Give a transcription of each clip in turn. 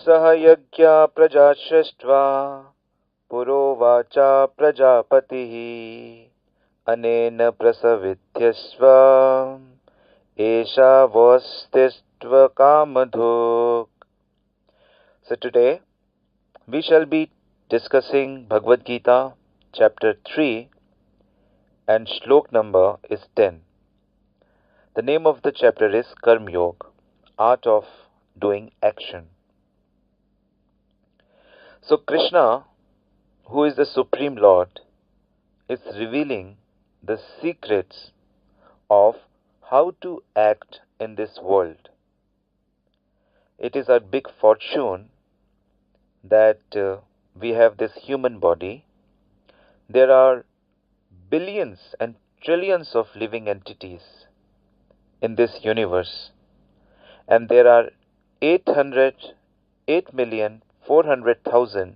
Sah yajna praja shrestva purovacha prajapatihi anena prasavityasva esha vastistva kamadhuk. So today we shall be discussing Bhagavad Gita chapter 3 and shlok number is 10. The name of the chapter is Karma Yoga, art of doing action. So Krishna, who is the Supreme Lord, is revealing the secrets of how to act in this world. It is our big fortune that we have this human body. There are billions and trillions of living entities in this universe, and there are 8,400,000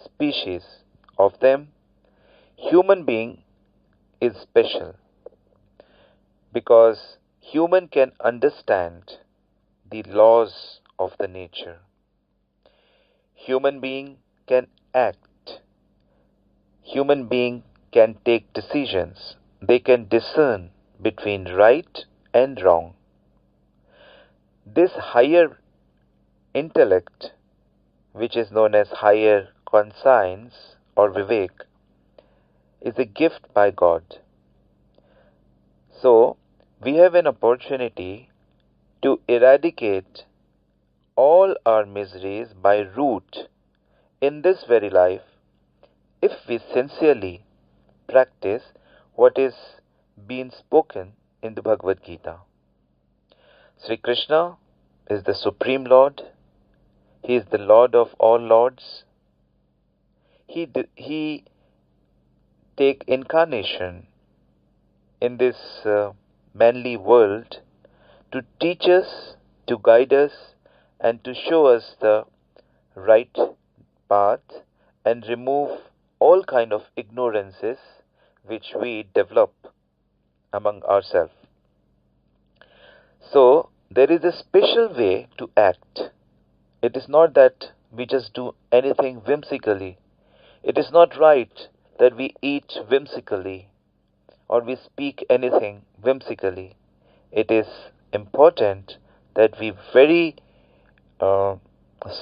species. Of them, human being is special because human can understand the laws of the nature. Human being can act. Human being can take decisions. They can discern between right and wrong. This higher intellect, which is known as higher conscience or vivek, is a gift by God. So, we have an opportunity to eradicate all our miseries by root in this very life if we sincerely practice what is being spoken in the Bhagavad Gita. Sri Krishna is the Supreme Lord. He is the Lord of all lords. He take incarnation in this manly world to teach us, to guide us, and to show us the right path and remove all kind of ignorances which we develop among ourselves. So there is a special way to act. It is not that we just do anything whimsically. It is not right that we eat whimsically or we speak anything whimsically. It is important that we very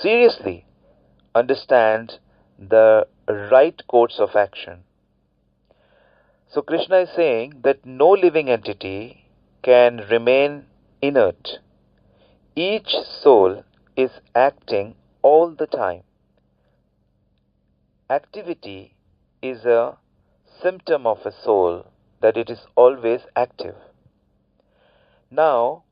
seriously understand the right course of action. So Krishna is saying that no living entity can remain inert. Each soul is acting all the time. Activity is a symptom of a soul, that it is always active. Now,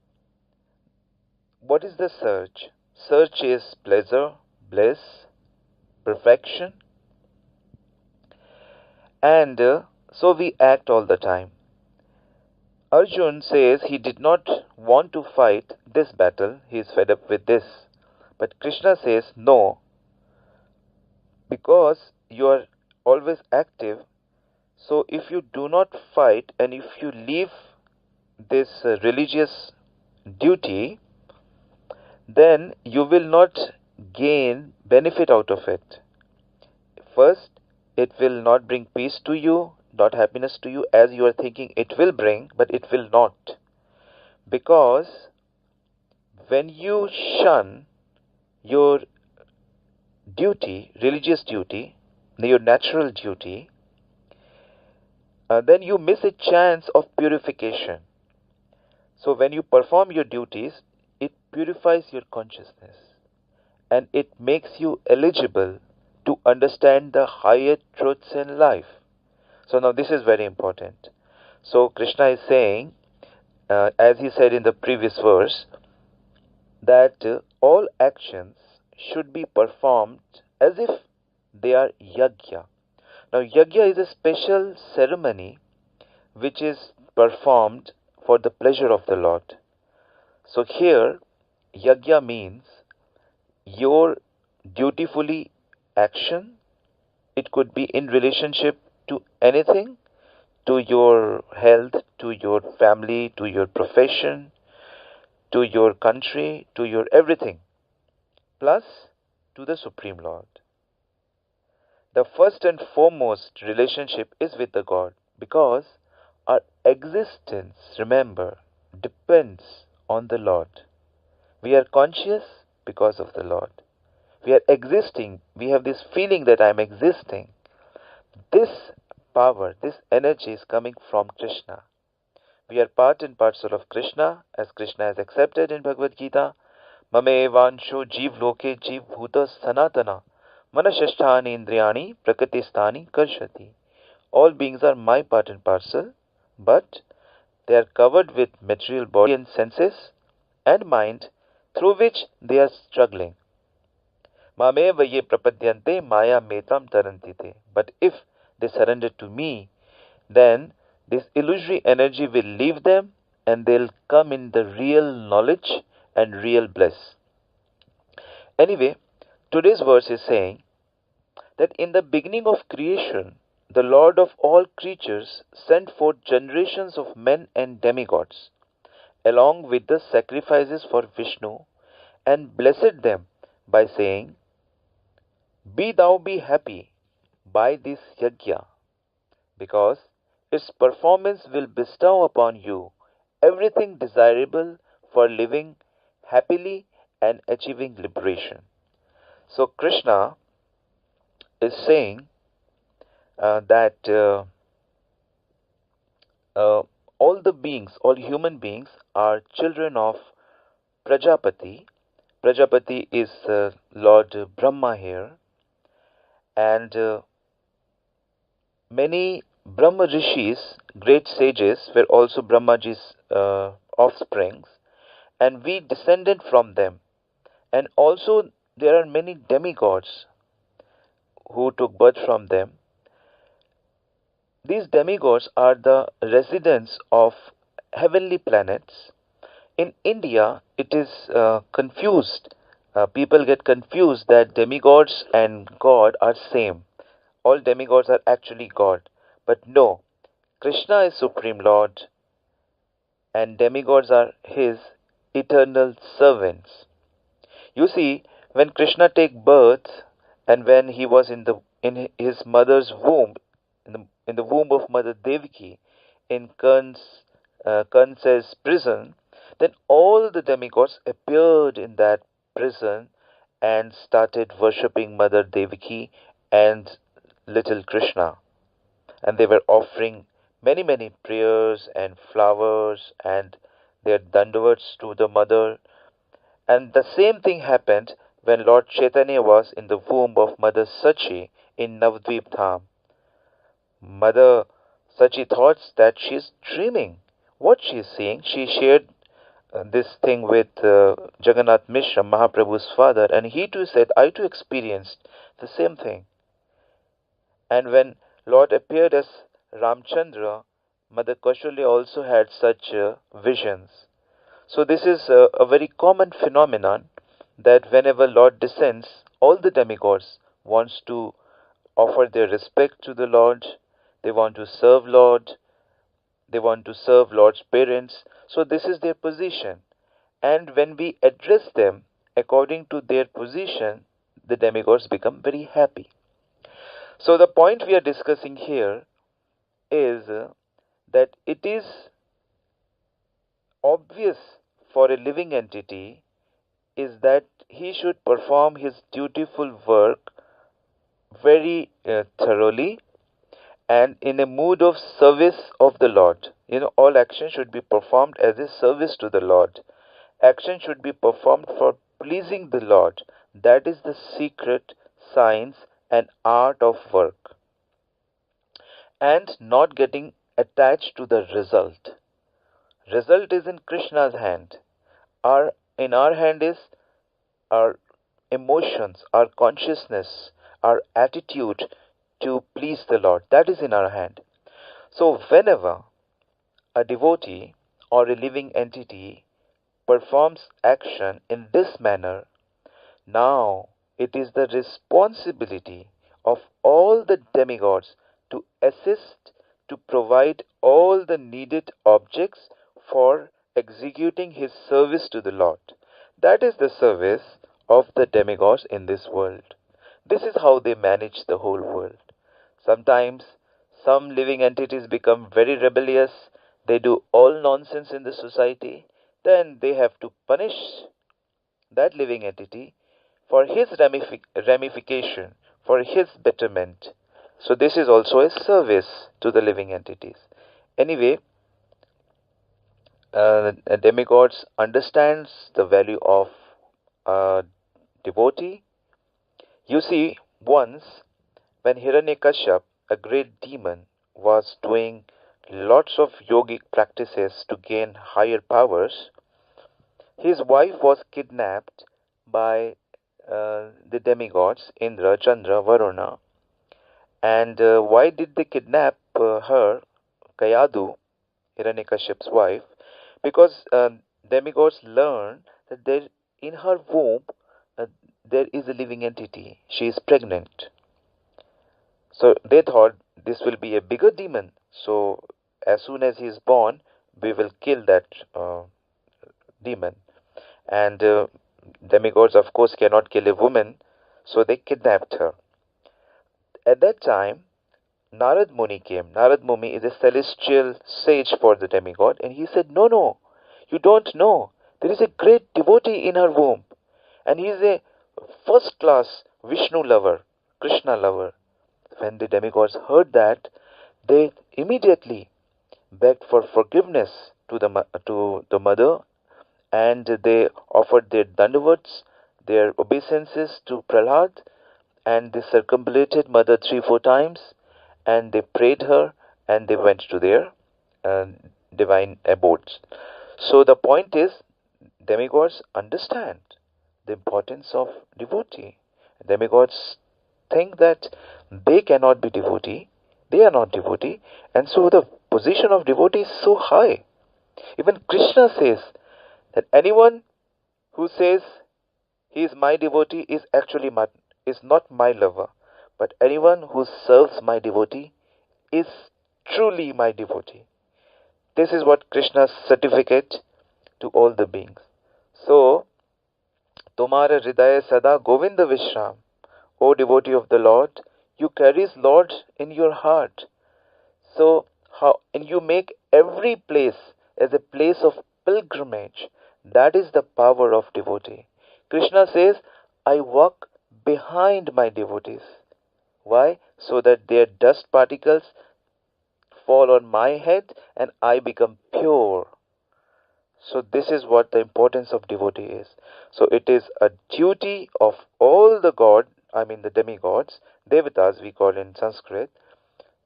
what is the search? Search is pleasure, bliss, perfection, and so we act all the time. Arjun says he did not want to fight this battle, he is fed up with this. But Krishna says no, because you are always active. So if you do not fight and if you leave this religious duty, then you will not gain benefit out of it. First, it will not bring peace to you, not happiness to you as you are thinking it will bring, but it will not. Because when you shun your duty, religious duty, your natural duty, then you miss a chance of purification. So when you perform your duties, it purifies your consciousness and it makes you eligible to understand the higher truths in life. So now this is very important. So Krishna is saying, as he said in the previous verse, that all actions should be performed as if they are yajna. Now yajna is a special ceremony which is performed for the pleasure of the Lord. So here yajna means your dutifully action. It could be in relationship to anything, to your health, to your family, to your profession, to your country, to your everything. plus to the Supreme Lord. The first and foremost relationship is with the God because our existence, remember, depends on the Lord. We are conscious because of the Lord. We are existing. We have this feeling that I am existing. This power, this energy is coming from Krishna. We are part and parcel of Krishna, as Krishna has accepted in Bhagavad Gita. Mame vansho jiv loke jiv bhuta sanatana manashasthani indriyani prakritistani karshati. All beings are my part and parcel, but they are covered with material body and senses and mind through which they are struggling. Mameva ye prapadyante maya metam tarantite. But if they surrender to me, then this illusory energy will leave them and they'll come in the real knowledge and real bliss. Anyway, today's verse is saying that in the beginning of creation, the Lord of all creatures sent forth generations of men and demigods, along with the sacrifices for Vishnu, and blessed them by saying, Be thou be happy by this yajna, because its performance will bestow upon you everything desirable for living happily and achieving liberation. So Krishna is saying that all the beings, all human beings are children of Prajapati. Prajapati is Lord Brahma here, and many Brahma rishis, great sages, were also Brahmaji's offsprings, and we descended from them. And also there are many demigods who took birth from them. These demigods are the residents of heavenly planets. In India, it is confused. People get confused that demigods and God are same. All demigods are actually God. But no, Krishna is Supreme Lord and demigods are his eternal servants. You see, when Krishna take birth and when he was in his mother's womb, in the womb of Mother Devaki, in Kansa's prison, then all the demigods appeared in that prison and started worshipping Mother Devaki and little Krishna. And they were offering many, many prayers and flowers and their dandavats to the mother. And the same thing happened when Lord Chaitanya was in the womb of Mother Sachi in Navadvip Dham. Mother Sachi thought that she is dreaming. What she is seeing, she shared this thing with Jagannath Mishra, Mahaprabhu's father, and he too said, I too experienced the same thing. And when Lord appeared as Ramchandra, Mother Kaushalya also had such visions. So this is a very common phenomenon that whenever Lord descends, all the demigods wants to offer their respect to the Lord, they want to serve Lord, they want to serve Lord's parents. So this is their position. And when we address them according to their position, the demigods become very happy. So the point we are discussing here is that it is obvious for a living entity is that he should perform his dutiful work very thoroughly and in a mood of service of the Lord. All action should be performed as a service to the Lord. Action should be performed for pleasing the Lord. That is the secret, science, and art of work. And not getting attached to the result. Result is in Krishna's hand. In our hand is our emotions, our consciousness, our attitude to please the Lord. That is in our hand. So whenever a devotee or a living entity performs action in this manner, now it is the responsibility of all the demigods to assist, to provide all the needed objects for executing his service to the Lord. That is the service of the demigods in this world. This is how they manage the whole world. Sometimes some living entities become very rebellious, they do all nonsense in the society, then they have to punish that living entity for his ramification, for his betterment. So, this is also a service to the living entities. Anyway, demigods understands the value of a devotee. You see, once when Hiranyakashipu, a great demon, was doing lots of yogic practices to gain higher powers, his wife was kidnapped by the demigods Indra, Chandra, Varuna. And why did they kidnap her, Kayadu, Hiranyakashipu's wife? Because demigods learn that there, in her womb uh, there is a living entity. She is pregnant. So they thought this will be a bigger demon. So as soon as he is born, we will kill that demon. And demigods, of course, cannot kill a woman, so they kidnapped her. At that time, Narad Muni came. Narad Muni is a celestial sage for the demigod, and he said, "No, no, you don't know. There is a great devotee in her womb, and he is a first class Vishnu lover, Krishna lover." When the demigods heard that, they immediately begged for forgiveness to the mother, and they offered their dandavats, their obeisances to Prahlad, and they circumambulated mother 3 4 times, and they prayed her, and they went to their uh, divine abodes. So the point is, demigods understand the importance of devotee. Demigods think that they cannot be devotee, they are not devotee, and so the position of devotee is so high. Even Krishna says that anyone who says he is my devotee is actually is not my lover, but anyone who serves my devotee is truly my devotee. This is what Krishna's certificate to all the beings. So, Tomara Hridaya Sada Govinda Vishram, O devotee of the Lord, you carry Lord in your heart. So, how and you make every place as a place of pilgrimage. That is the power of devotee. Krishna says, I walk behind my devotees. Why? So that their dust particles fall on my head and I become pure. So this is what the importance of devotee is. So it is a duty of all the the demigods, devatas we call in Sanskrit,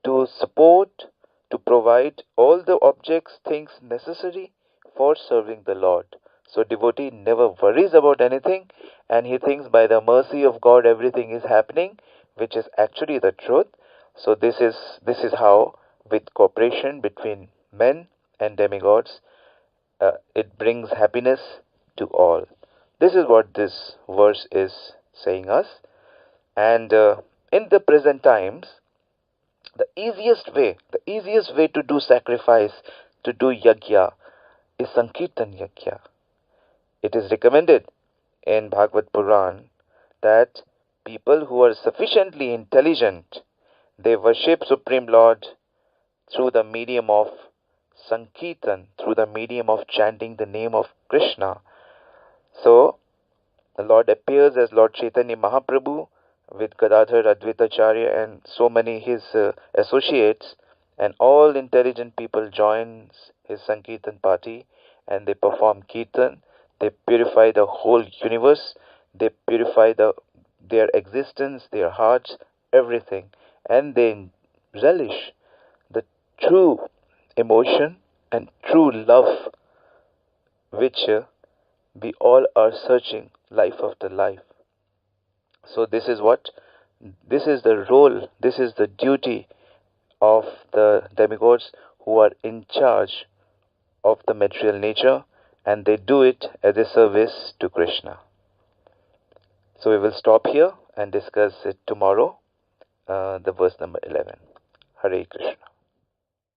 to support, to provide all the objects, things necessary for serving the Lord. So devotee never worries about anything, and he thinks by the mercy of God everything is happening, which is actually the truth. So this is how, with cooperation between men and demigods, it brings happiness to all. This is what this verse is saying us. And in the present times, the easiest way to do sacrifice, to do yajna, is Sankirtan yajna. It is recommended in Bhagavad Puran that people who are sufficiently intelligent, they worship Supreme Lord through the medium of Sankirtan, through the medium of chanting the name of Krishna. So, the Lord appears as Lord Chaitanya Mahaprabhu with Gadadhar, Advaitacharya and so many his associates, and all intelligent people joins his Sankirtan party, and they perform Kirtan. They purify the whole universe. They purify their existence, their hearts, everything, and they relish the true emotion and true love which we all are searching life after life. So this is the role, this is the duty of the demigods who are in charge of the material nature, and they do it as a service to Krishna. So we will stop here and discuss it tomorrow, the verse number 11. Hare Krishna.